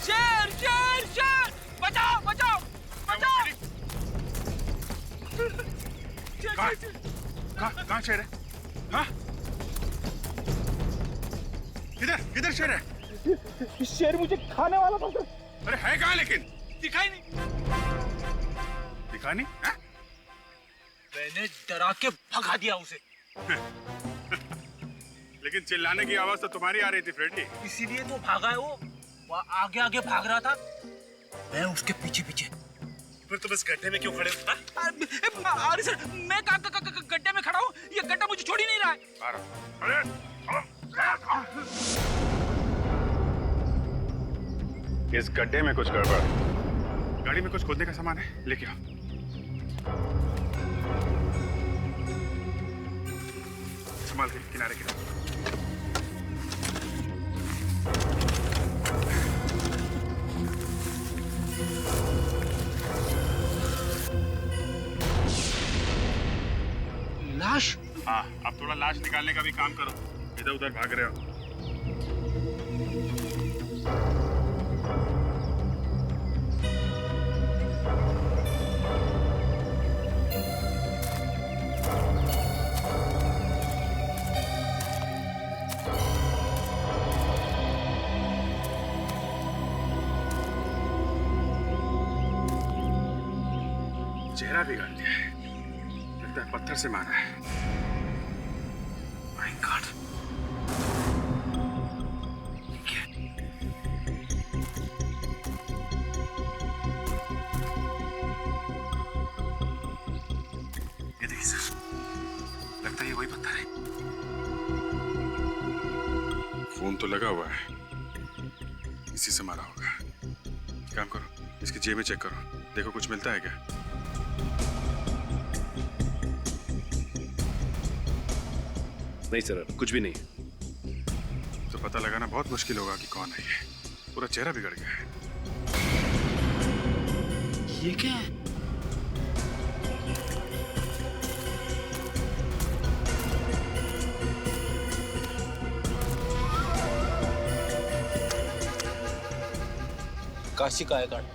शेर शेर शेर, बचाओ बचाओ बचाओ। कहाँ शेर है? हाँ? किधर किधर शेर है? शेर मुझे खाने वाला था सर। अरे है कहाँ लेकिन? दिखाई नहीं। दिखा नहीं? हाँ? मैंने डरा के भगा दिया उसे। लेकिन चिल्लाने की आवाज तो तुम्हारी आ रही थी फ्रेंडी। इसीलिए तो भागा है वो आगे आगे भाग रहा था, मैं उसके पीछे पीछे। फिर तुम इस गड्ढे में क्यों खड़े हो? अरे सर, मैं गड्ढे में खड़ा हूँ, ये गड्ढा मुझे छोड़ ही नहीं रहा है। आ रहा। इस गड्ढे में कुछ गड़बड़। गाड़ी में कुछ खोदने का सामान है, लेके आओ। संभाल के, किनारे किनारे। लाश? हाँ, अब थोड़ा लाश निकालने का भी काम करो। इधर उधर भाग रहे हो। चेहरा बिगाड़ दिया है, लगता है पत्थर से मारा है। My God. ये देखिए सर, लगता है ये वही पत्थर है। फोन तो लगा हुआ है, इसी से मारा होगा। काम करो, इसकी जेब में चेक करो, देखो कुछ मिलता है क्या। नहीं सर, कुछ भी नहीं। तो पता लगाना बहुत मुश्किल होगा कि कौन है ये। पूरा चेहरा बिगड़ गया है। ये क्या है? काशी का है कार्ड।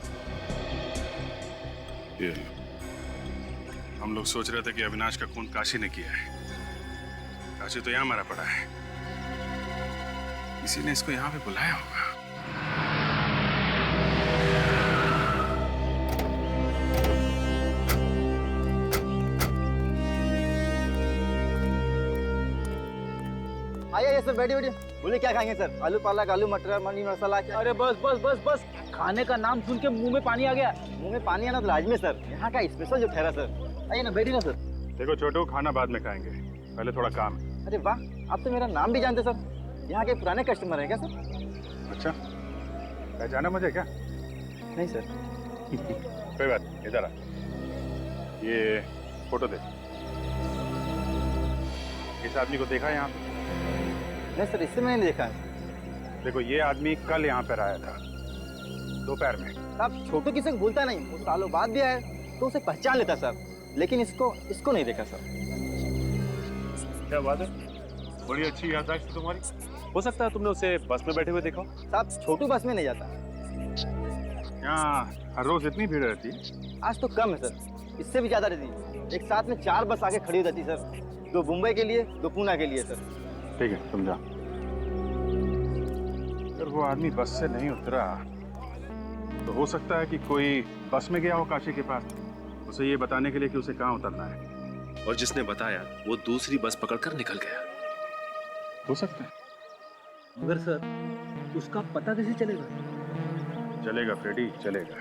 ये लो। हम लोग सोच रहे थे कि अविनाश का खून काशी ने किया है। काशी तो यहाँ मरा पड़ा है, इसी ने इसको यहाँ पे बुलाया होगा। आइए सर, बैठिए बैठिए। बोले क्या खाएंगे सर? आलू पालक, आलू मटर, मनी मसाला क्या? अरे बस बस बस बस, खाने का नाम सुन के मुंह में पानी आ गया। मुंह में पानी आना तो लाजमी सर, यहाँ का स्पेशल जो ठहरा सर। आइए ना, बैठिए ना सर। देखो छोटू, खाना बाद में खाएंगे, पहले थोड़ा काम है। अरे वाह, आप तो मेरा नाम भी जानते सर। यहाँ के पुराने कस्टमर हैं क्या सर? अच्छा, पहचाना मुझे क्या? नहीं सर। कोई बात नहीं, इधर आ। ये फोटो दे। इस आदमी को देखा यहाँ पे? नहीं सर, इससे मैंने देखा है। देखो, ये आदमी कल यहाँ पर आया था दोपहर में। आप छोटू किसी को भूलता नहीं, वो सालों बाद भी आया तो उसे पहचान लेता सर, लेकिन इसको नहीं देखा सर। क्या बात है, बड़ी अच्छी याददाश्त तुम्हारी। हो सकता है तुमने उसे बस में बैठे हुए देखा हो। साहब, छोटू बस में नहीं जाता। यहाँ हर रोज इतनी भीड़ रहती है? आज तो कम है सर, इससे भी ज्यादा रहती। एक साथ में 4 बस आके खड़ी हो जाती सर, 2 मुंबई के लिए, 2 पूना के लिए सर। ठीक है, तुम जाओ। अगर वो आदमी बस से नहीं उतरा तो हो सकता है कि कोई बस में गया हो काशी के पास, उसे ये बताने के लिए कि उसे कहाँ उतरना है। और जिसने बताया वो दूसरी बस पकड़कर निकल गया। हो सकता है। मगर सर, उसका पता कैसे चलेगा? चलेगा फ्रेडी, चलेगा।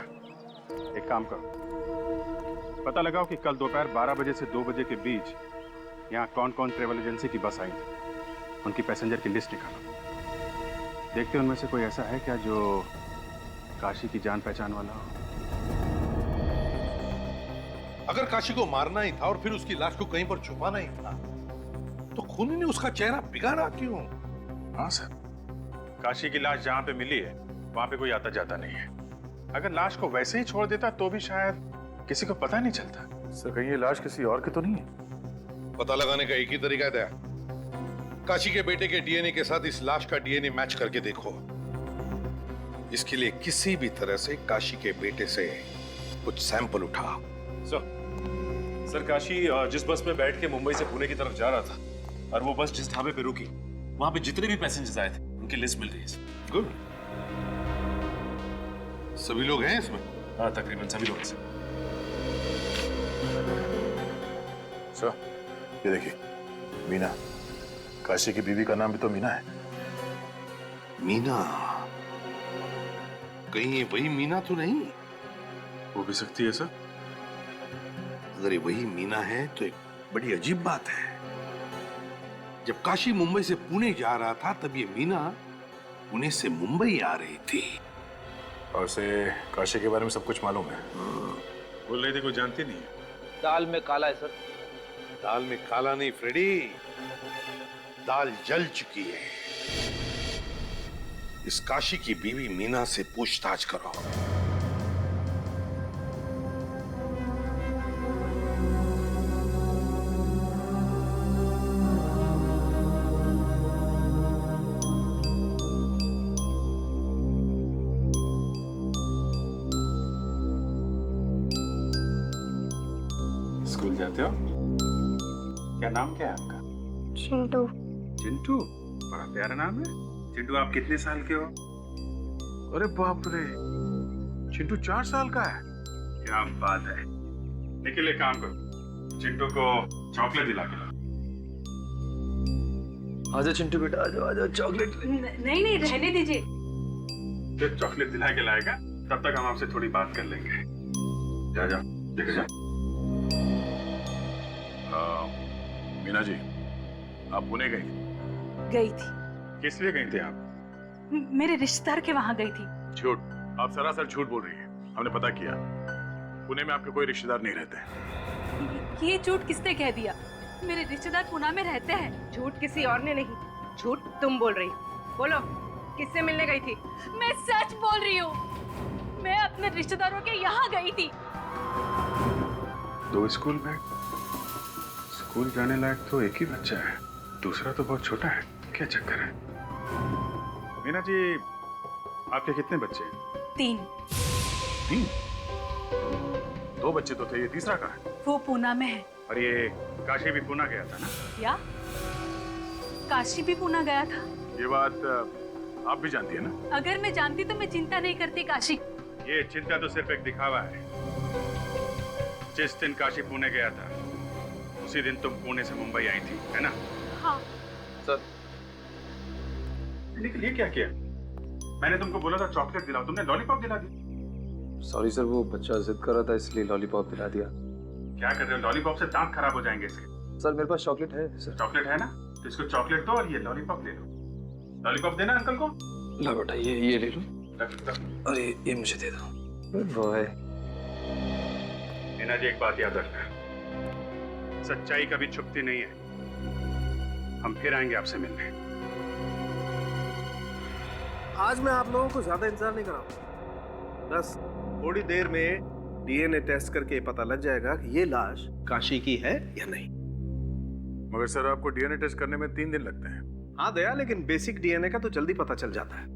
एक काम करो, पता लगाओ कि कल दोपहर 12 बजे से 2 बजे के बीच यहाँ कौन कौन ट्रेवल एजेंसी की बस आई थी, उनकी पैसेंजर की लिस्ट निकालो। देखते उनमें से कोई ऐसा है क्या जो काशी की जान पहचान वाला हो। अगर काशी को मारना ही था और फिर उसकी लाश को कहीं पर छुपाना ही था, तो खूनी ने उसका चेहरा बिगाड़ा क्यों? हाँ सर, काशी की लाश जहाँ पे मिली है वहाँ पे कोई आता जाता नहीं है। अगर लाश को वैसे ही छोड़ देता तो भी शायद किसी को पता नहीं चलता। सर, कहीं ये लाश किसी और की तो नहीं है? पता लगाने का एक ही तरीका है, काशी के बेटे के डीएनए के साथ इस लाश का डीएनए मैच करके देखो। इसके लिए किसी भी तरह से काशी के बेटे से कुछ सैंपल उठा। सर काशी जिस बस में बैठ के मुंबई से पुणे की तरफ जा रहा था और वो बस जिस ढाबे पे रुकी वहां पे जितने भी पैसेंजर्स आए थे उनकी लिस्ट मिल गई है। गुड। सभी लोग हैं इसमें? हाँ तकरीबन सभी लोग। सर ये देखिए, मीना, काशी की बीवी का नाम भी तो मीना है। मीना? कहीं ये वही मीना तो नहीं? हो भी सकती है सर। अगर ये वही मीना है तो एक बड़ी अजीब बात है। जब काशी मुंबई से पुणे जा रहा था तब ये मीना पुणे से मुंबई आ रही थी। और उसे काशी के बारे में सब कुछ मालूम है। बोल रही थी कोई जानती नहीं है। दाल में काला है सर। दाल में काला नहीं फ्रेडी, दाल जल चुकी है। इस काशी की बीवी मीना से पूछताछ करो। स्कूल जाते हो? क्या नाम क्या है आपका? चिंटू। चिंटू? बड़ा प्यारा नाम है। चिंटू आप कितने साल के हो? अरे बाप रे, चिंटू 4 साल का है। क्या बात है। निखिल एक काम करो, चिंटू को चॉकलेट दिला के लाओ। आजा चिंटू बेटा, आजा आजा, चॉकलेट। नहीं नहीं, रहने दीजिए। जब चॉकलेट दिला के लाएगा तब तक हम आपसे थोड़ी बात कर लेंगे। जा जा, देख जा। मीना जी, आप पुणे गई? गई थी, किस लिए गई थी आप? मेरे रिश्तेदार के वहां गई थी। झूठ, आप सरासर झूठ बोल रही हैं। हमने पता किया, पुणे में आपके कोई रिश्तेदार नहीं रहते। ये झूठ किसने कह दिया? मेरे रिश्तेदार पुणे में रहते हैं। झूठ किसी और ने नहीं, झूठ तुम बोल रही हो। बोलो, किससे मिलने गई थी? मैं सच बोल रही हूँ। मैं अपने रिश्तेदारों के यहाँ गई थी। 2 स्कूल बैग? स्कूल जाने लायक तो एक ही बच्चा है, दूसरा तो बहुत छोटा है। क्या चक्कर है? मीना जी, आपके कितने बच्चे हैं? 3। 3? 2 बच्चे तो थे, ये तीसरा कहाँ है? वो पुणे में है। और ये काशी भी पुणे गया था ना? क्या? काशी भी पुणे गया था? ये बात आप भी जानती है ना? अगर मैं जानती तो मैं चिंता नहीं करती काशी। ये चिंता तो सिर्फ एक दिखावा है। जिस दिन काशी पुणे गया था उसी दिन तुम पुणे से मुंबई आई थी, है ना? हाँ। सर लेकिन ये क्या किया? मैंने तुमको बोला था चॉकलेट दिलाओ, तुमने लॉलीपॉप दिला दी। सॉरी सर, वो बच्चा जिद कर रहा था इसलिए लॉलीपॉप दिला दिया। क्या कर रहे हो? लॉलीपॉप से दांत खराब हो जाएंगे इसके। सर मेरे पास चॉकलेट है सर। चॉकलेट है ना, तो इसको चॉकलेट दो और ये लॉलीपॉप ले लो। लॉलीपॉप देना अंकल को। ला बेटा, ये ले लो। रख। और ये मुझे दे दो। Good boy. मीना जी, एक बात याद रखना, सच्चाई कभी छुपती नहीं है। हम फिर आएंगे आपसे मिलने। आज मैं आप लोगों को ज्यादा इंतजार नहीं कराऊंगा। बस थोड़ी देर में डीएनए टेस्ट करके पता लग जाएगा कि ये लाश काशी की है या नहीं। मगर सर, आपको डीएनए टेस्ट करने में 3 दिन लगते हैं। हाँ दया, लेकिन बेसिक डीएनए का तो जल्दी पता चल जाता है।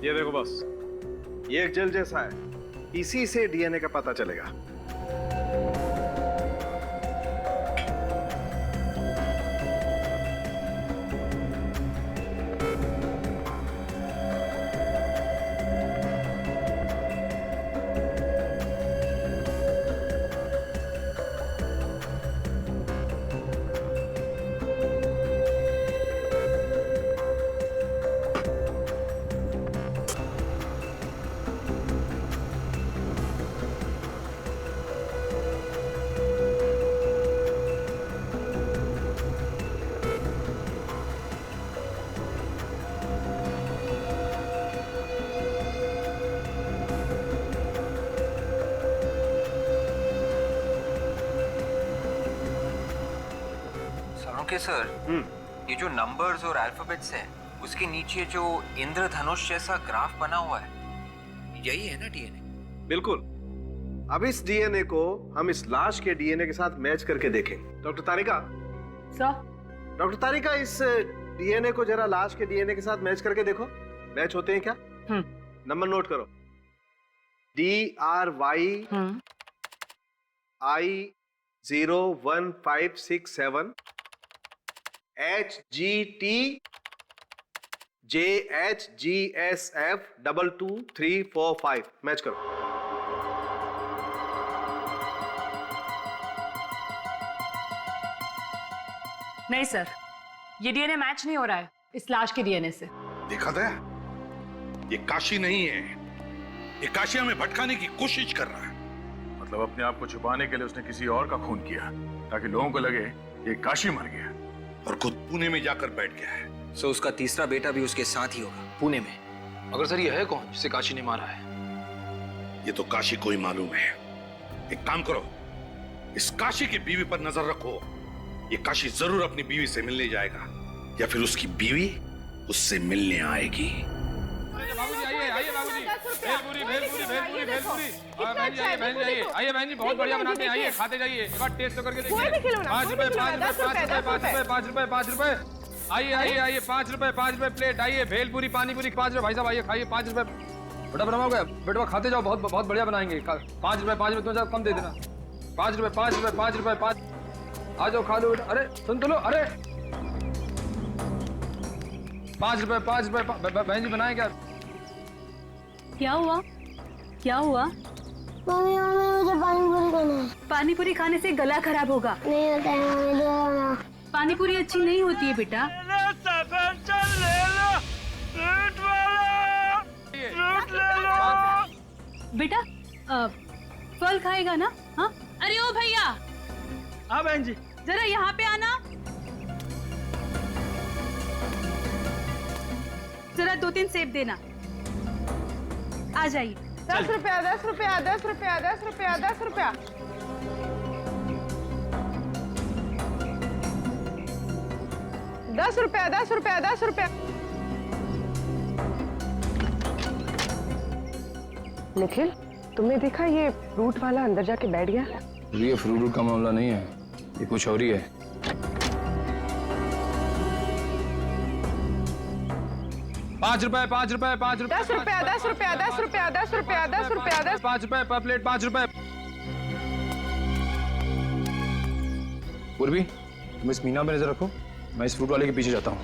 ये देखो बस, ये एक जेल जैसा है, इसी से डीएनए का पता चलेगा। ओके सर, ये जो नंबर्स और अल्फाबेट्स है, उसके नीचे जो इंद्रधनुष जैसा ग्राफ बना हुआ है, यही है ना डीएनए? बिल्कुल। अब इस डीएनए को हम इस लाश के डीएनए के साथ मैच करके देखेंगे। डॉक्टर तारिका, सर डॉक्टर तारिका, इस डीएनए को जरा लाश के डीएनए के साथ मैच करके देखो, मैच होते हैं क्या? नंबर नोट करो, DRYI01567 HGT JHGSF 22345 मैच करो। नहीं सर, ये डीएनए मैच नहीं हो रहा है इस लाश के डीएनए से। देखा था, ये काशी नहीं है, ये काशी हमें भटकाने की कोशिश कर रहा है। मतलब अपने आप को छुपाने के लिए उसने किसी और का खून किया ताकि लोगों को लगे ये काशी मर गया, और खुद पुणे में जाकर बैठ गया है। सो उसका तीसरा बेटा भी उसके साथ ही होगा पुणे में। मगर सर, ये है कौन जिसे काशी ने मारा है? ये तो काशी को ही मालूम है। एक काम करो, इस काशी की बीवी पर नजर रखो। ये काशी जरूर अपनी बीवी से मिलने जाएगा, या फिर उसकी बीवी उससे मिलने आएगी। बाबूजी आइए, आइए बाबूजी, भेलपुरी भेलपुरी भेलपुरी भेलपुरी। बहन जी आइए, बहन जी आइए, आइए बहन जी, बहुत बढ़िया बनाते हैं, आइए खाते जाइए, एक बार टेस्ट तो करके देखिए। 5 रुपए 5 रुपए 5 रुपए 5 रुपए 5 रुपए 5 रुपए, आइए आइए आइए, 5 रुपए प्लेट, आइए भेलपुरी पानी पूरी 5 रुपए। भाई साहब आइए खाइए, 5 रुपए। बेटा बनाओगे? बेटा खाते जाओ, बहुत बहुत बढ़िया बनाएंगे। 5 रुपए तुम कम दे देना। 5 रुपए 5 रुपए 5 रुपए 5। आ जाओ खा लो बेटा। अरे सुन तो लो, अरे 5 रुपए बहन जी बनाए क्या? क्या हुआ? क्या हुआ? मम्मी मुझे पानी पूरी खाना है। पानी पूरी खाने से गला खराब होगा। नहीं होता है मम्मी, दो ना। पानी पूरी अच्छी नहीं होती है बेटा। बेटा फल खाएगा ना? हाँ, अरे ओ भैया। हाँ बहन जी। जरा यहाँ पे आना, जरा 2-3 सेब देना। आ जाइए। 10 रुपया 10 रुपया 10 रुपया 10 रुपया 10 रुपया 10 रुपया 10 रुपया 10 रुपया। निखिल, तुमने देखा ये फ्रूट वाला अंदर जाके बैठ गया? ये फ्रूट का मामला नहीं है, ये कुछ और ही है। पाँच रुपए 10 रुपया 10 रुपया 10 रुपया 10 रुपया 10 रुपया 10 5 रुपए पर प्लेट 5 रुपए। पूर्वी, तुम इस मीना पे नजर रखो, मैं इस फ्रूट वाले के पीछे जाता हूँ।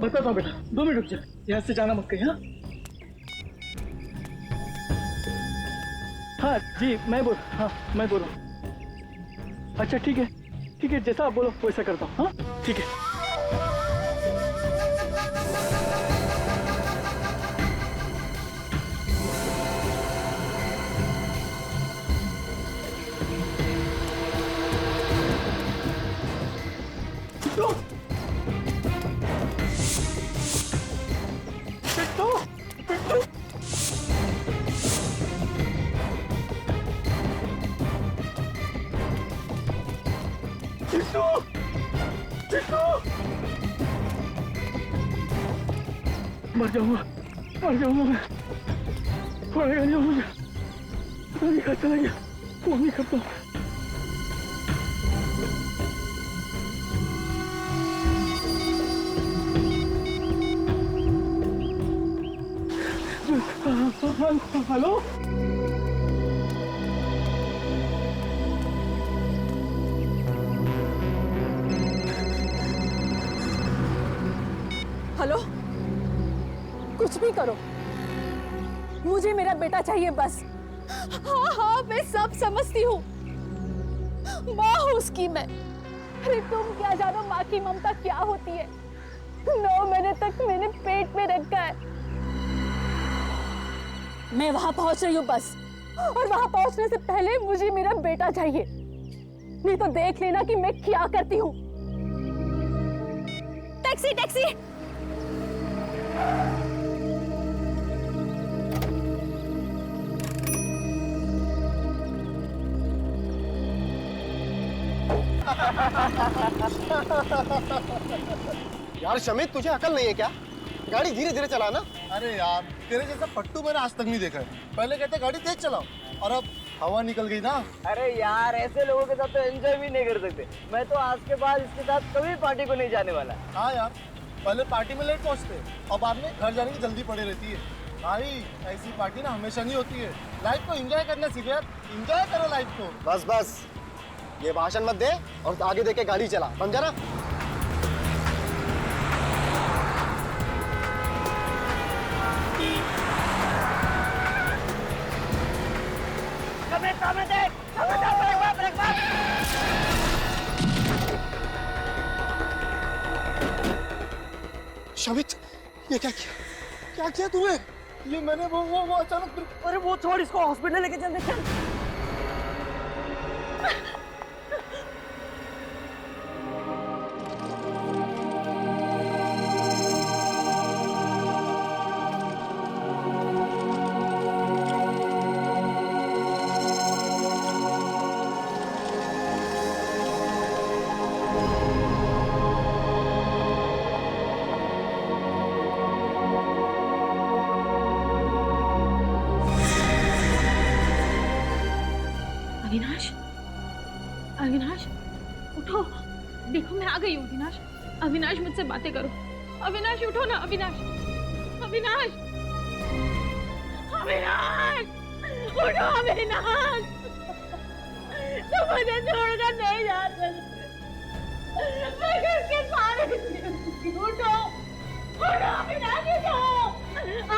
बताता हूँ बेटा, 2 मिनट रुक जा, यहाँ से जाना मत कहीं। हाँ हाँ जी, मैं बोल रहा हूँ। अच्छा ठीक है, जैसा आप बोलो वैसा करता हूँ। हाँ ठीक है। मर जाऊंगा मैं। पड़ेगा नहीं मुझे, पता नहीं कहाँ चला गया। फोन नहीं करता। हेलो हेलो, कुछ भी करो, मुझे मेरा बेटा चाहिए बस। हाँ मैं सब समझती हूँ, माँ हूँ उसकी मैं। अरे तुम क्या जानो माँ की ममता क्या होती है। 9 महीने तक मैंने पेट में रखा है। मैं वहां पहुंच रही हूँ बस, और वहां पहुंचने से पहले मुझे मेरा बेटा चाहिए, नहीं तो देख लेना कि मैं क्या करती हूँ। Taxi taxi. यार शमित, तुझे अकल नहीं है क्या? गाड़ी धीरे धीरे चलाना। अरे यार, तेरे जैसा पट्टू मैंने आज तक नहीं देखा है। पहले कहते गाड़ी तेज चलाओ, और अब हवा निकल गई ना। अरे यार, ऐसे लोगों के साथ तो एंजॉय भी नहीं कर सकते। मैं तो आज के बाद इसके साथ कभी पार्टी को नहीं जाने वाला। हाँ यार, पहले पार्टी में लेट पहुंचते और बाद में घर जाने की जल्दी पड़ी रहती है। भाई ऐसी पार्टी ना हमेशा नहीं होती है। लाइफ को एंजॉय करना सीख यार, एंजॉय करो लाइफ को। बस बस, ये भाषण मत दे और आगे देख के गाड़ी चला, समझा ना? शमित, ये क्या किया? क्या किया तूने? ये मैंने वो अचानक। अरे वो छोड़, इसको हॉस्पिटल लेके चलते। चल अविनाश, उठो, देखो मैं आ गई हूँ। अविनाश, अविनाश मुझसे बातें करो। अविनाश उठो ना। अविनाश, अविनाश, अविनाश उठो। अविनाश, तुम मुझे छोड़कर नहीं जा सकते। मैं किसके सहारे जीऊंगी? उठो, उठो अविनाश, उठो।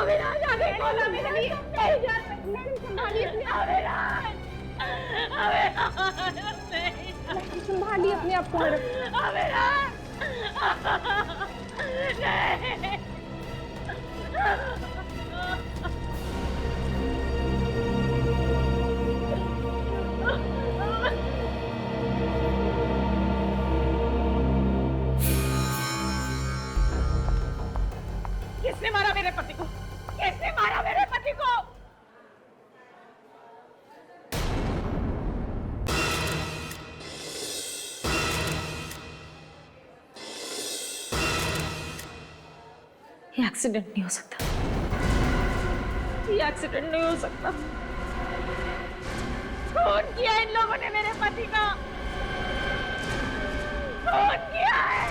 अविनाश आगे बोलो, मेरे लिए नहीं जा सकते। अविनाश, संभालिए अपने आप को। किसने मारा मेरे पति को? किसने मारा मेरे पति को? ये एक्सीडेंट नहीं हो सकता। ये एक्सीडेंट नहीं हो सकता। खून किया इन लोगों ने मेरे पति का। खून किया है।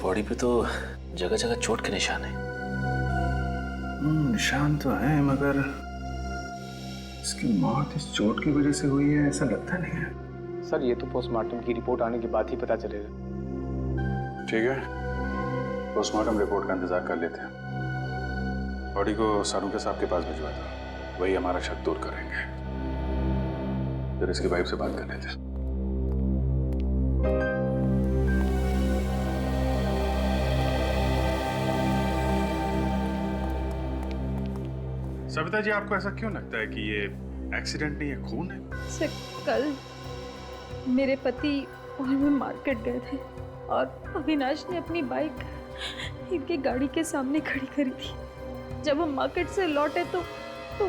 बॉडी पे तो जगह जगह चोट के निशान है। निशान तो है, मगर इसकी मौत इस चोट की वजह से हुई है ऐसा लगता नहीं है। सर ये तो पोस्टमार्टम की रिपोर्ट आने के बाद ही पता चलेगा। ठीक है, पोस्टमार्टम रिपोर्ट का इंतजार कर लेते हैं। बॉडी को सारूके साहब के पास भिजवा दो, वही हमारा शक दूर करेंगे। फिर इसकी वाइफ से बात कर लेते हैं। सविता जी, आपको ऐसा क्यों लगता है कि ये एक्सीडेंट नहीं है, खून है? सर कल मेरे पति और मैं मार्केट गए थे और अविनाश ने अपनी बाइक इनकी गाड़ी के सामने खड़ी करी थी। जब हम मार्केट से लौटे तो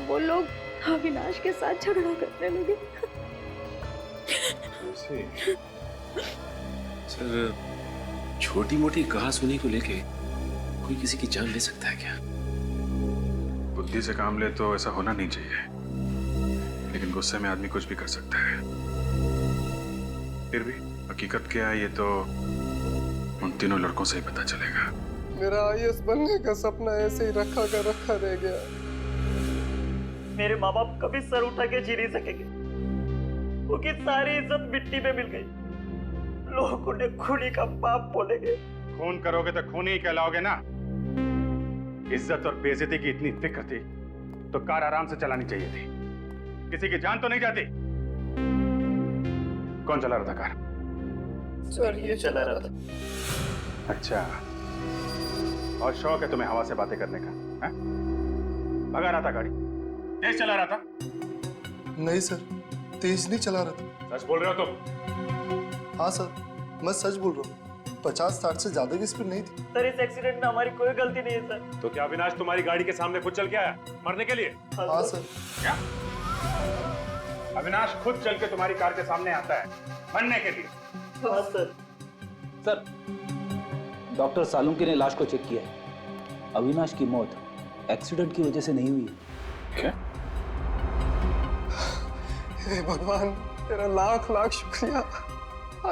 वो लोग अविनाश के साथ झगड़ा करने लगे। सर, छोटी मोटी कहासुनी को लेके कोई किसी की जान ले सकता है क्या? बुद्धि से काम ले तो ऐसा होना नहीं चाहिए, लेकिन गुस्से में आदमी कुछ भी कर सकता है। फिर भी हकीकत क्या है ये तो उन तीनों लड़कों से ही पता चलेगा। मेरा आईएएस बनने का सपना ऐसे ही रखा रह गया। मेरे माँ बाप कभी सर उठा के जी नहीं सकेंगे, उनकी सारी इज्जत मिट्टी में मिल गई। लोग उन्हें खूनी का बाप बोलेंगे। खून करोगे तो खूनी ही कहलाओगे ना। इज्जत और बेइज्जती की इतनी फिक्र थी तो कार आराम से चलानी चाहिए थी, किसी की जान तो नहीं जाती। कौन चला रहा था कार? सर ये चला रहा था। अच्छा, और शौक है तुम्हें हवा से बातें करने का? है? भगा रहा था गाड़ी? तेज चला रहा था? नहीं सर, तेज नहीं चला रहा था। सच बोल रहे हो तुम? हाँ सर, मैं सच बोल रहा हूँ। 50-60 से ज्यादा की स्पीड नहीं थी। सर इस एक्सीडेंट में हमारी कोई गलती नहीं है सर। तो क्या अविनाश तुम्हारी गाड़ी के सामने खुद चल के आया मरने के लिए? हाँ सर। क्या? अविनाश खुद चल के तुम्हारी कार के सामने आता है मरने के लिए? हाँ सर। सर, डॉक्टर सालुंके ने लाश को चेक किया है। अविनाश की मौत एक्सीडेंट की वजह से नहीं हुई है। क्या? हे भगवान, तेरा लाख लाख शुक्रिया,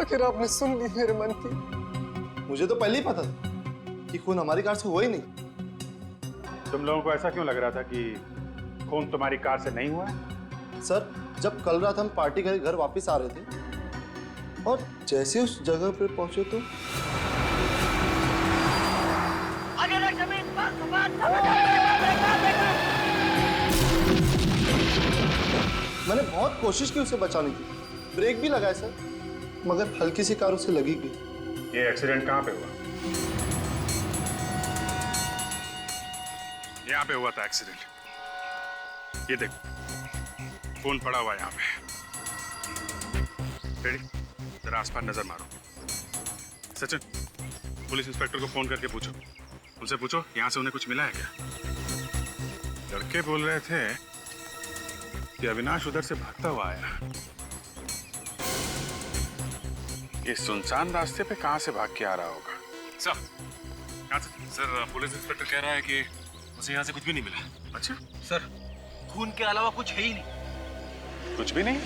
आखिर आपने सुन ली मेरे मन की। मुझे तो पहले ही पता था कि खून हमारी कार से हुआ ही नहीं। तुम लोगों को ऐसा क्यों लग रहा था कि खून तुम्हारी कार से नहीं हुआ है? सर, जब कल रात हम पार्टी करके घर वापस आ रहे थे और जैसे उस जगह पर पहुंचे तो मैंने बहुत कोशिश की उसे बचाने की, ब्रेक भी लगाए सर, मगर हल्की सी कार उसे लगी गई। ये एक्सीडेंट कहाँ पे हुआ? यहाँ पे हुआ था एक्सीडेंट। ये देखो, खून पड़ा हुआ यहाँ पे। रेडी? जरा आसपास नजर मारो। सचिन, पुलिस इंस्पेक्टर को फोन करके पूछो, उनसे पूछो यहाँ से उन्हें कुछ मिला है क्या? लड़के बोल रहे थे कि अविनाश उधर से भागता हुआ आया। ये सुनसान रास्ते पे कहाँ से भाग के आ रहा होगा? सर, कहाँ से? सर, पुलिस इंस्पेक्टर कह रहा है कि उसे यहाँ से कुछ भी नहीं मिला। अच्छा सर, खून के अलावा कुछ है ही नहीं। कुछ भी नहीं?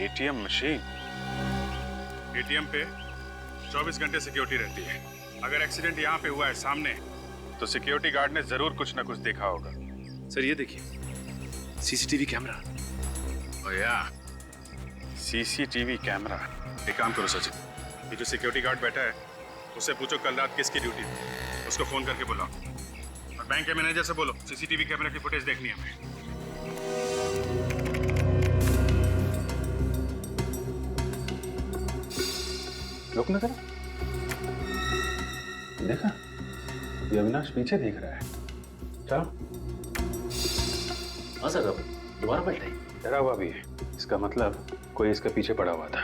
ATM machine? एटीएम पे 24 घंटे सिक्योरिटी रहती है। अगर एक्सीडेंट यहाँ पे हुआ है सामने, तो सिक्योरिटी गार्ड ने जरूर कुछ ना कुछ देखा होगा। सर ये देखिए, सीसीटीवी कैमरा। या सीसीटीवी कैमरा। एक काम करो सचिन, ये जो सिक्योरिटी गार्ड बैठा है उससे पूछो कल रात किसकी ड्यूटी थी, उसको फोन करके बुलाओ। और बैंक के मैनेजर से बोलो सीसीटीवी कैमरा की फुटेज देखनी है हमें। रुक ना करो, देखा ये अविनाश पीछे देख रहा है। चलो। हाँ सर, अब दोबारा पलटाई। डरा हुआ भी है, इसका मतलब कोई इसके पीछे पड़ा हुआ था।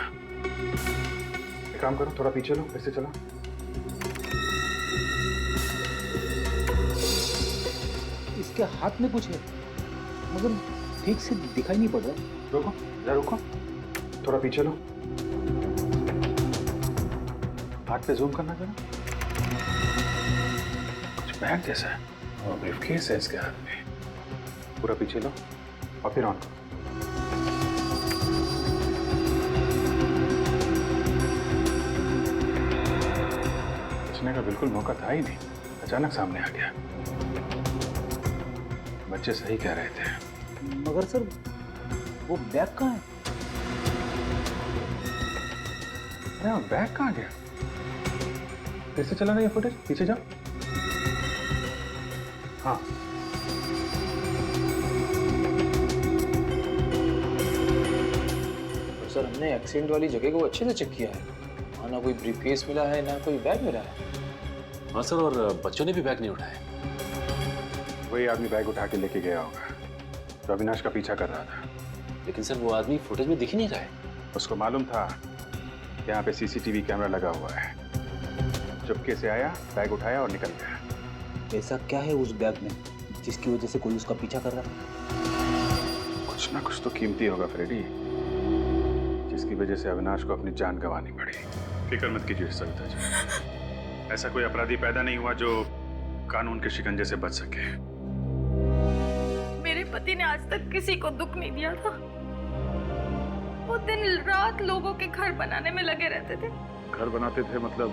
एक काम करो, थोड़ा पीछे लो, फिर से चलो। इसके हाथ में कुछ है मगर ठीक से दिखाई नहीं पड़ रहा। रुको, जरा रुको, थोड़ा पीछे लो। हाथ पे जूम करना जरा। कुछ बैग जैसा है और ब्रीफकेस है इसके हाथ में। पूरा पीछे लो और फिर ऑन करो। बिल्कुल मौका था ही नहीं, अचानक सामने आ गया। बच्चे सही कह रहे थे। मगर सर वो बैग कहाँ है? अरे बैग कहाँ गया? फिर से चला ना ये फुटेज, पीछे जाओ। हाँ सर हमने एक्सीडेंट वाली जगह को अच्छे से चेक किया है, वहाँ ना कोई ब्रीफकेस मिला है ना कोई बैग मिला है। हाँ सर, और बच्चों ने भी बैग नहीं उठाया। वही आदमी बैग उठा के लेके गया होगा तो अविनाश का पीछा कर रहा था। लेकिन सर वो आदमी फुटेज में दिख ही नहीं रहा है। उसको मालूम था कि यहाँ पे सीसीटीवी कैमरा लगा हुआ है। चुपके से आया, बैग उठाया और निकल गया। ऐसा क्या है उस बैग में जिसकी वजह से कोई उसका पीछा कर रहा है? कुछ ना कुछ तो कीमती होगा फ्रेडी, जिसकी वजह से अविनाश को अपनी जान गंवानी पड़ी। फिक्र मत कीजिए सविता जी, ऐसा कोई अपराधी पैदा नहीं हुआ जो कानून के शिकंजे से बच सके। मेरे पति ने आज तक किसी को दुख नहीं दिया था। वो दिन रात लोगों के घर बनाने में लगे रहते थे। घर बनाते थे मतलब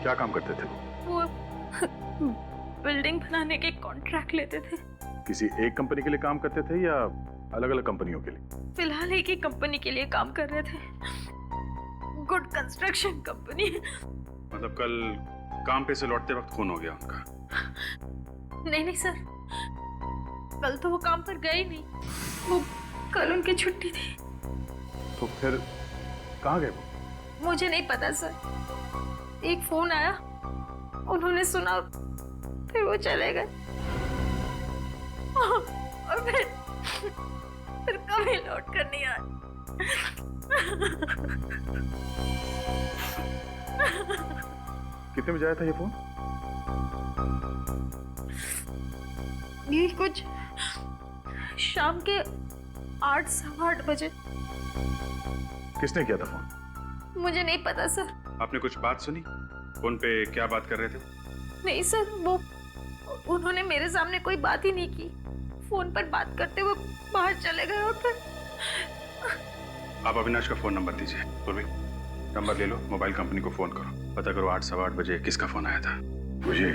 क्या काम करते थे? वो बिल्डिंग बनाने के कॉन्ट्रैक्ट लेते थे। किसी एक कंपनी के लिए काम करते थे या अलग अलग कंपनियों के लिए? फिलहाल एक ही कंपनी के लिए काम कर रहे थे, गुड कंस्ट्रक्शन कंपनी। मतलब कल काम पे से लौटते वक्त खून हो गया उनका? नहीं सर, कल तो वो काम पर गए ही नहीं। वो कल उनकी छुट्टी थी। तो फिर कहाँ गए वो? मुझे नहीं पता सर, एक फोन आया, उन्होंने सुना, फिर वो चले गए और फिर कभी लौट कर नहीं आए। कितने बजे आया था ये फोन? ये कुछ शाम के 8 सवा 8 बजे। किसने किया था फोन? मुझे नहीं पता सर। आपने कुछ बात सुनी? फोन पे क्या बात कर रहे थे? नहीं सर, वो उन्होंने मेरे सामने कोई बात ही नहीं की। फोन पर बात करते हुए बाहर चले गए और फिर। आप अविनाश का फोन नंबर दीजिए। पूर्वी, नंबर ले लो, मोबाइल कंपनी को फोन करो, पता करो 8 सवा 8 बजे किसका फोन आया था। मुझे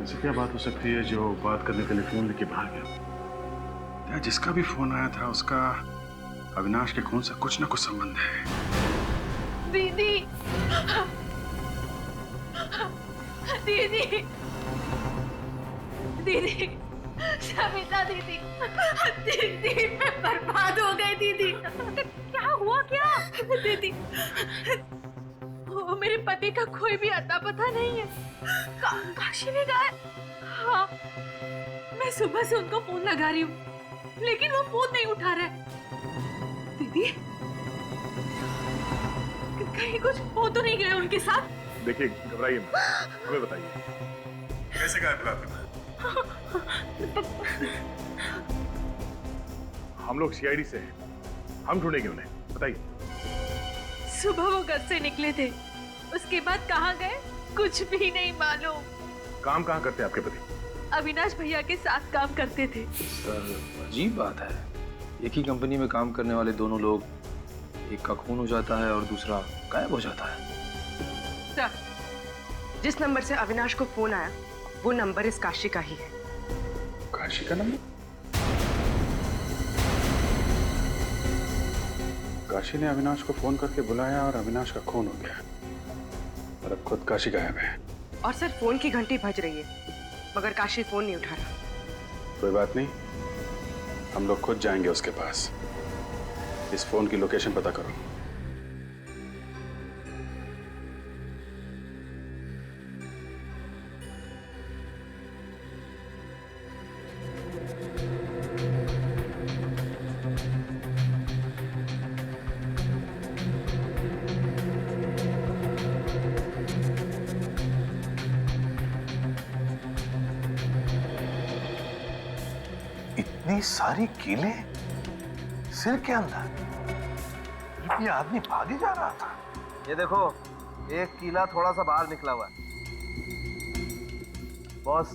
ऐसी क्या बात हो सकती है जो बात करने के लिए फोन लेके बाहर गया? जिसका भी फोन आया था उसका अविनाश के खून से कुछ ना कुछ संबंध है। दीदी, दीदी, दीदी, सविता दीदी, दीदी मैं बर्बाद हो गई दीदी। क्या हुआ क्या? दीदी, वो मेरे पति का कोई भी अता पता नहीं है। काशी में गए। हाँ, मैं सुबह से उनको फोन लगा रही हूँ, लेकिन वो फोन नहीं उठा रहे। दीदी, कहीं कुछ हो तो नहीं गया उनके साथ? देखिए, घबराइए मत, हमें बताइए कैसे गायब हुआ आपका? हम लोग सीआईडी से हैं, हम ढूंढेंगे उन्हें, बताइए। सुबह वो घर से निकले थे, उसके बाद कहाँ गए कुछ भी नहीं मालूम। काम कहाँ करते हैं आपके पति? अविनाश भैया के साथ काम करते थे। सर अजीब बात है, एक ही कंपनी में काम करने वाले दोनों लोग, एक का खून हो जाता है और दूसरा गायब हो जाता है। सर, जिस नंबर से अविनाश को फोन आया वो नंबर इस काशी का ही है। काशी का नंबर? काशी ने अविनाश को फोन करके बुलाया और अविनाश का खून हो गया और अब खुद काशी गायब है। और सर फोन की घंटी बज रही है मगर काशी फोन नहीं उठा रहा। कोई बात नहीं, हम लोग खुद जाएंगे उसके पास। इस फोन की लोकेशन पता करो। इतनी सारी कीलें सिर के अंदर, ये आदमी भागे जा रहा था। ये देखो, एक कीला थोड़ा सा बाहर निकला हुआ है। बॉस,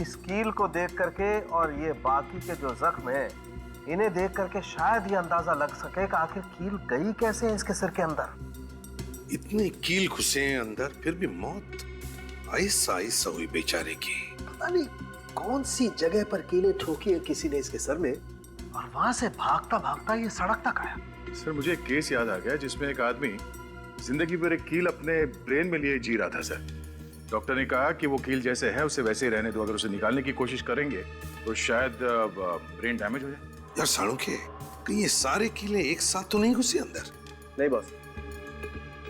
इस कील को देख करके और ये बाकी के जो जख्म है, इन्हें देख करके शायद ये अंदाजा लग सके कि आखिर कील गई कैसे है इसके सिर के अंदर। इतने कील घुसे हैं अंदर, फिर भी मौत आहिस्ता आहिस्ता हुई बेचारे की। पता नहीं कौन सी जगह पर कीलें ठोकी है किसी ने इसके सर में, और वहां से भागता भागता ये सड़क तक आया। सर मुझे एक केस याद आ गया जिसमें एक आदमी जिंदगी भर एक कील अपने ब्रेन में लिए जी रहा था सर। डॉक्टर ने कहा कि वो कील जैसे है उसे वैसे ही रहने दो, अगर उसे निकालने की कोशिश करेंगे तो शायद ब्रेन डैमेज हो जाए। यार सालुंखे, कहीं ये सारे कीले एक साथ तो नहीं घुसे अंदर? नहीं बॉस,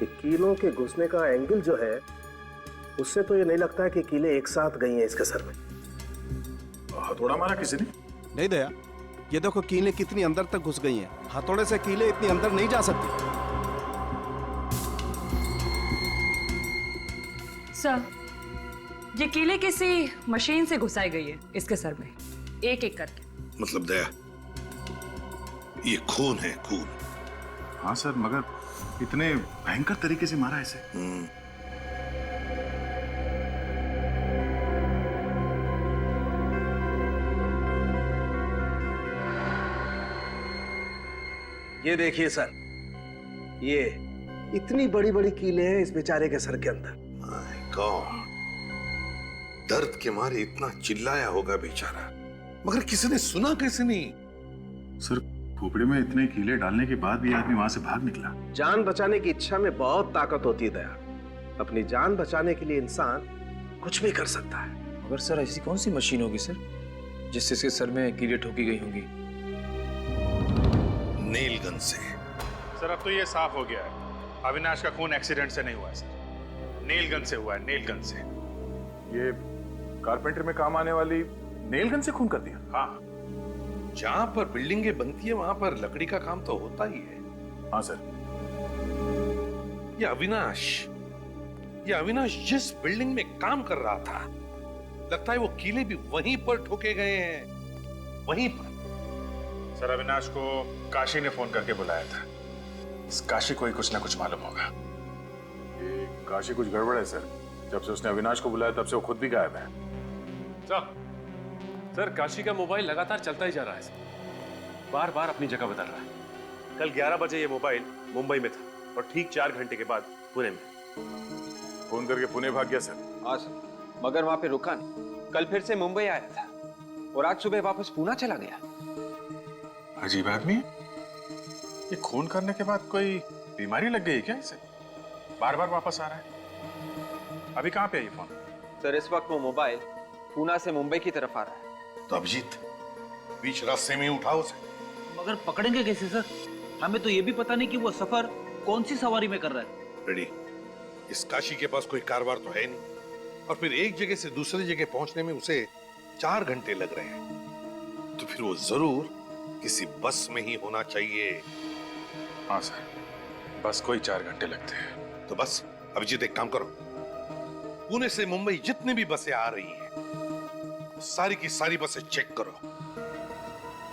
ये कीलों के घुसने का एंगल जो है उससे तो ये नहीं लगता है कि कीलें एक साथ गई हैं इसके सर में। हथौड़ा मारा किसी ने? नहीं दया, ये देखो कीलें कितनी अंदर तक घुस गई हैं। हथौड़े से कीलें इतनी अंदर नहीं जा सकती। सर, ये कीले किसी मशीन से घुसाई गई है इसके सर में, एक एक करके। मतलब दया, ये खून है, खून। हाँ सर, मगर इतने भयंकर तरीके से मारा इसे। ये देखिए सर, ये इतनी बड़ी बड़ी कीलें हैं इस बेचारे के सर के अंदर। माय गॉड, दर्द के मारे इतना चिल्लाया होगा बेचारा, मगर किसी ने सुना कैसे नहीं? सर खोपड़ी में इतने कीले डालने के बाद भी आदमी वहां से भाग निकला। जान बचाने की इच्छा में बहुत ताकत होती है दया। अपनी जान बचाने के लिए इंसान कुछ भी कर सकता है। मगर सर ऐसी कौन सी मशीन होगी सर जिससे इसके सर में कीले ठोकी गई होंगी? नेल गन से। सर अब तो ये साफ हो गया है, अविनाश का खून एक्सीडेंट से नहीं हुआ है सर, नेल गन से हुआ है, नेल गन से। ये कारपेंटर में काम आने वाली नेल गन से खून कर दिया? हाँ, जहां पर बिल्डिंगें बनती है वहां पर लकड़ी का काम तो होता ही है। हाँ सर। ये अविनाश जिस बिल्डिंग में काम कर रहा था, लगता है वो कीले भी वहीं पर ठोके गए हैं, वहीं पर। सर अविनाश को काशी ने फोन करके बुलाया था, इस काशी को ही कुछ ना कुछ मालूम होगा। ये काशी कुछ गड़बड़ है सर, जब से उसने अविनाश को बुलाया तब से वो खुद भी गायब है। सर काशी का मोबाइल लगातार चलता ही जा रहा है सर, बार बार अपनी जगह बदल रहा है। कल 11 बजे ये मोबाइल मुंबई में था और ठीक 4 घंटे के बाद पुणे में। फोन करके पुणे भाग गया सर? हाँ सर, मगर वहां पे रुका नहीं, कल फिर से मुंबई आया था और आज सुबह वापस पुणे चला गया। अजीब आदमी है, ये खून करने के बाद कोई बीमारी लग गई क्या इसे? बार बार वापस आ रहा है। अभी कहाँ पे है ये फोन? सर इस वक्त वो मोबाइल पुणे से मुंबई की तरफ आ रहा है। तो अभिजीत, बीच रास्ते में उठाओ उसे। मगर पकड़ेंगे कैसे सर? हमें तो ये भी पता नहीं कि वो सफर कौन सी सवारी में कर रहा है। रेडी, इस काशी के पास कोई कारवार तो है नहीं, और फिर एक जगह से दूसरी जगह पहुंचने में उसे 4 घंटे लग रहे हैं, तो फिर वो जरूर किसी बस में ही होना चाहिए। हाँ सर, बस को ही 4 घंटे लगते हैं। तो बस अभिजीत एक काम करो, पुणे से मुंबई जितनी भी बसें आ रही हैं, सारी की सारी बसें चेक करो,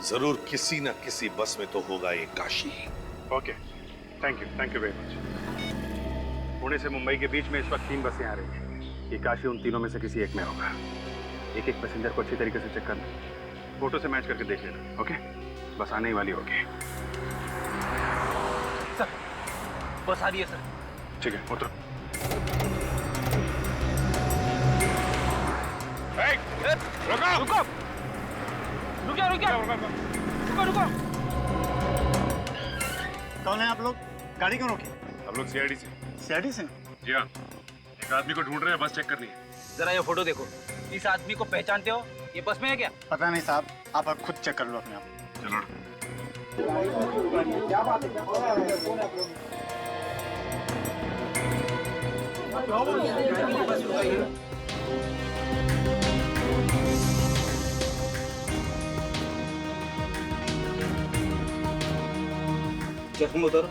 जरूर किसी ना किसी बस में तो होगा ये Kashi. Okay, thank you very much. Pune से मुंबई के बीच में इस वक्त 3 बसें आ रही हैं, ये काशी उन तीनों में से किसी एक में होगा। एक एक पैसेंजर को अच्छी तरीके से चेक करना, फोटो से मैच करके देख लेना। ओके, बस आने ही वाली होगी। सर बस आ रही है सर। ठीक है, उतरो। रुको रुको। कौन है आप लोग? गाड़ी क्यों रोकी? हम लोग सीआईडी से। सीआईडी से? जी हाँ, एक आदमी को ढूंढ रहे हैं, बस चेक करनी है। जरा ये फोटो देखो, इस आदमी को पहचानते हो? ये बस में है क्या? पता नहीं साहब, आप खुद चेक कर लो अपने आप। चलो। क्या बात है? चश्मा उतारो।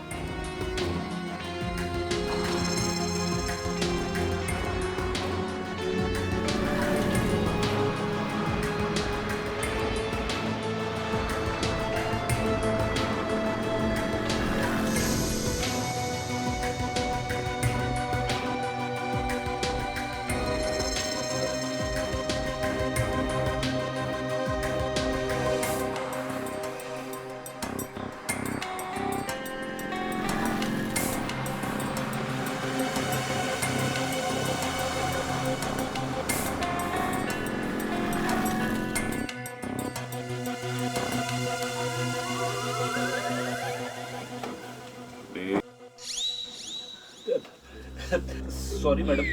Sorry madam.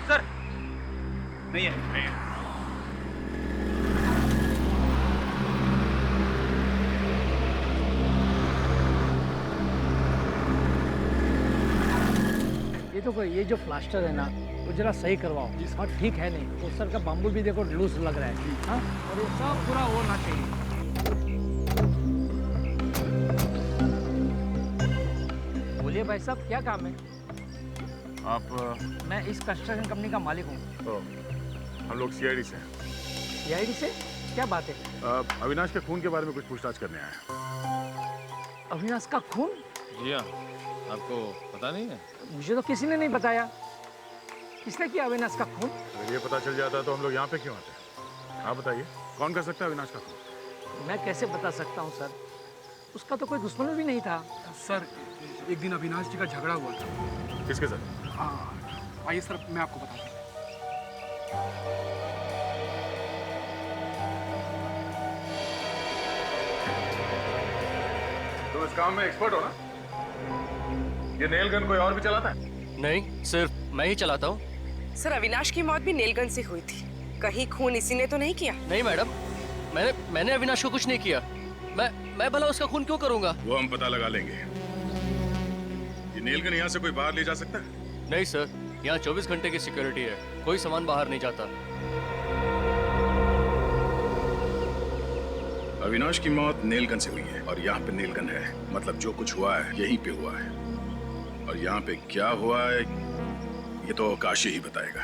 सर नहीं है। ये तो कोई ये जो प्लास्टर है ना वो जरा सही करवाओ। हाँ ठीक है नहीं तो सर का बाम्बू भी देखो लूज लग रहा है। हाँ और ये सब पूरा होना चाहिए। बोलिए भाई साहब क्या काम है? आप मैं इस कंस्ट्रक्शन कंपनी का मालिक हूँ। हम लोग सीआईडी से हैं। सीआईडी से क्या बात है? अविनाश के खून के बारे में कुछ पूछताछ करने आए हैं। अविनाश का खून? जी हाँ, आपको पता नहीं है? मुझे तो किसी ने नहीं बताया। किसने किया अविनाश का खून? अगर ये पता चल जाता तो हम लोग यहाँ पे क्यों आते? आप बताइए कौन कर सकता है अविनाश का खून? मैं कैसे बता सकता हूँ सर, उसका तो कोई दुश्मन भी नहीं था। सर एक दिन अविनाश जी का झगड़ा हुआ था। किसके साथ? आइए सर मैं आपको बताता हूँ। तुम इस काम में एक्सपर्ट हो ना? ये नेल गन कोई और भी चलाता है? नहीं, सिर्फ मैं ही चलाता हूँ। सर अविनाश की मौत भी नेल गन से हुई थी, कहीं खून इसी ने तो नहीं किया? नहीं मैडम, मैंने अविनाश को कुछ नहीं किया। मैं भला उसका खून क्यों करूंगा? वो हम पता लगा लेंगे। ये नेल गन यहाँ से कोई बाहर ले जा सकता है? नहीं सर, यहाँ 24 घंटे की सिक्योरिटी है, कोई सामान बाहर नहीं जाता। अविनाश की मौत नेल गन से हुई है और यहाँ पे नेल गन है, मतलब जो कुछ हुआ है यहीं पे हुआ है। और यहाँ पे क्या हुआ है ये तो काशी ही बताएगा।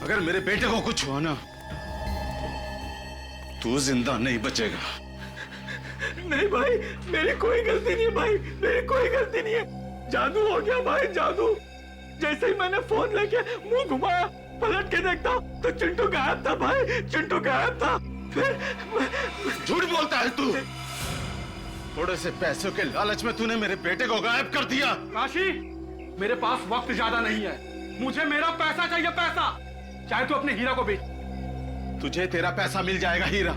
अगर मेरे बेटे को कुछ हुआ ना तू जिंदा नहीं बचेगा। नहीं भाई, मेरी कोई गलती नहीं है भाई, मेरी कोई गलती नहीं है। जादू हो गया भाई, जादू। जैसे ही मैंने फोन लेके मुंह घुमाया, पलट के देखता तो चिंटू गायब था भाई, चिंटू गायब था। फिर झूठ बोलता है तू। थोड़े से पैसों के लालच में तूने मेरे बेटे को गायब कर दिया। काशी, मेरे पास वक्त ज्यादा नहीं है, मुझे मेरा पैसा चाहिए, पैसा। चाहे तू अपने हीरा को बेच। तुझे तेरा पैसा मिल जाएगा हीरा।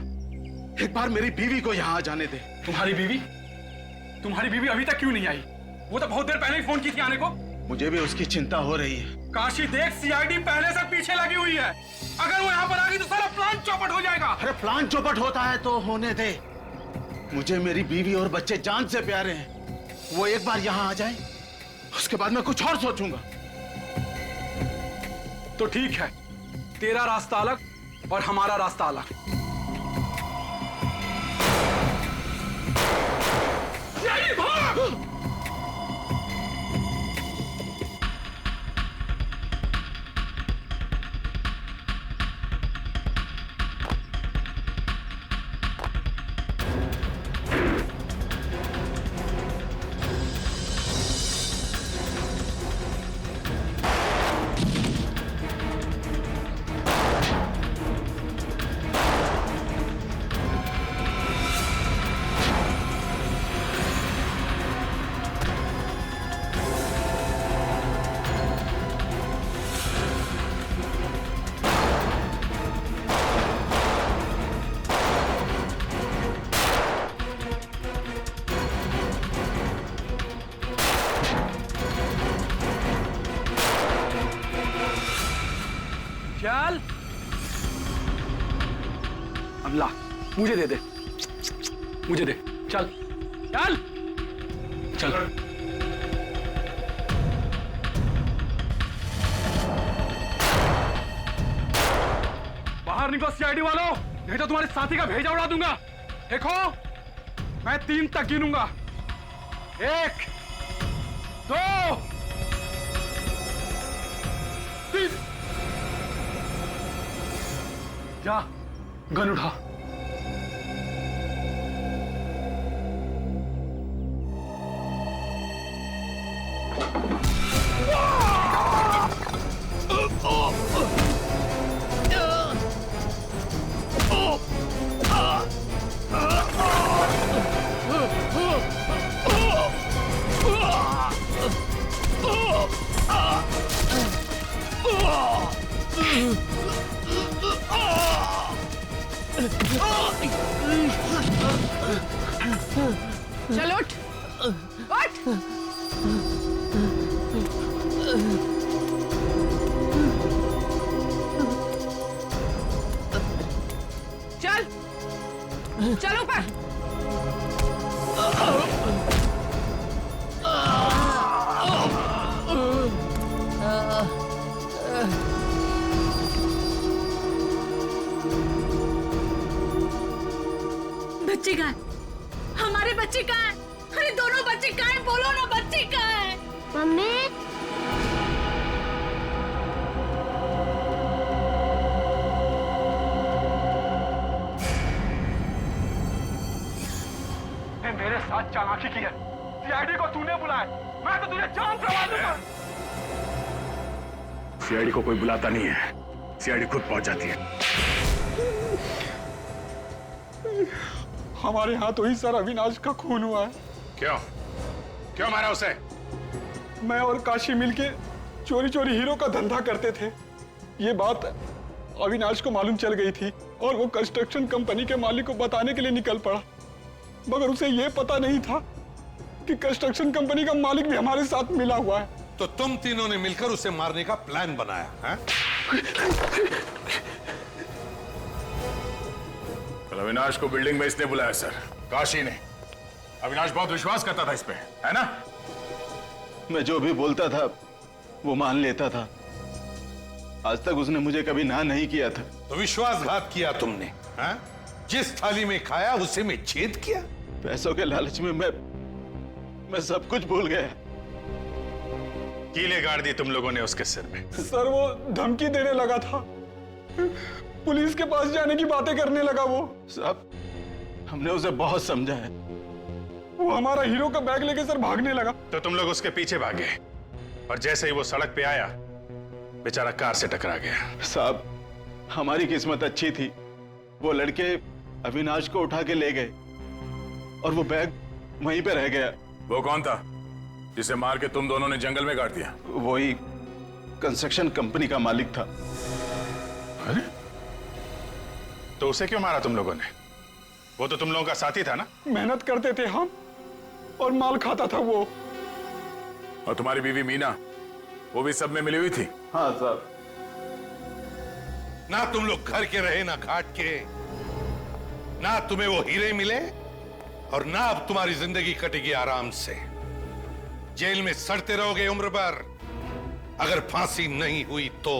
एक बार मेरी बीवी को यहाँ आ जाने दे। तुम्हारी बीवी अभी तक क्यों नहीं आई? वो तो बहुत देर पहले ही फोन की थी आने को। मुझे भी उसकी चिंता हो रही है। काशी देख, सीआईडी पहले से पीछे लगी हुई है। अगर वो यहाँ पर आ गई तो सारा प्लान चौपट हो जाएगा। अरे प्लान चौपट होता है तो होने दे। मुझे मेरी बीवी और बच्चे जान से प्यारे हैं। वो एक बार यहाँ आ जाए, उसके बाद मैं कुछ और सोचूंगा। तो ठीक है, तेरा रास्ता अलग और हमारा रास्ता अलग। यही भाग! चल अमला, मुझे दे दे, मुझे दे। चल चल चल। बाहर निकलो सीआईडी वालों, नहीं तो तुम्हारे साथी का भेजा उड़ा दूंगा। देखो, मैं 3 तक गिनूंगा। 1 2 3। जा, गन उठा। चल उठ, उठ। चल, चल ऊपर। बच्चे कहाँ है? हमारे बच्चे कहाँ है? अरे दोनों बच्चे कहाँ है? बोलो ना, बच्चे कहाँ है? मम्मी मेरे साथ चालाकी की है। सीआईडी को तूने बुलाया, मैं तो तुझे जान से मार दूंगा। सीआईडी को कोई बुलाता नहीं है, सीआईडी खुद पहुंच जाती है। हमारे यहाँ तो ही सर अविनाश का खून हुआ है। क्यों? क्यों मारा उसे? मैं और काशी मिलके चोरी चोरी हीरो का धंधा करते थे। ये बात अविनाश को मालूम चल गई थी और वो कंस्ट्रक्शन कंपनी के मालिक को बताने के लिए निकल पड़ा, मगर उसे ये पता नहीं था कि कंस्ट्रक्शन कंपनी का मालिक भी हमारे साथ मिला हुआ है। तो तुम तीनों ने मिलकर उसे मारने का प्लान बनाया है? अविनाश को बिल्डिंग में इसने बुलाया सर, काशी ने। अविनाश बहुत विश्वास करता था इस पे, है ना? मैं जो भी बोलता था वो मान लेता था। आज तक उसने मुझे कभी ना नहीं किया था। तो विश्वासघात किया तुमने, हैं? जिस थाली में खाया उसी में छेद किया। पैसों के लालच में मैं सब कुछ भूल गया। कीले गाड़ दी तुम लोगों ने उसके सिर में। सर वो धमकी देने लगा था, पुलिस के पास जाने की बातें करने लगा। वो साहब, हमने उसे बहुत समझाया। वो हमारा हीरो का बैग लेके सर भागने लगा। तो तुम लोग उसके पीछे भागे और जैसे ही वो सड़क पे आया बेचारा कार से टकरा गया। साहब, हमारी किस्मत अच्छी थी, वो लड़के अविनाश को उठा के ले गए और वो बैग वहीं पे रह गया। वो कौन था जिसे मार के तुम दोनों ने जंगल में गाड़ दिया? वही कंस्ट्रक्शन कंपनी का मालिक था। अरे तो उसे क्यों मारा तुम लोगों ने? वो तो तुम लोगों का साथी था ना? मेहनत करते थे हम और माल खाता था वो। और तुम्हारी बीवी मीना, वो भी सब में मिली हुई थी? हाँ साहब। ना तुम लोग घर के रहे ना घाट के, ना तुम्हें वो हीरे मिले और ना अब तुम्हारी जिंदगी कटेगी आराम से। जेल में सड़ते रहोगे उम्र भर। अगर फांसी नहीं हुई तो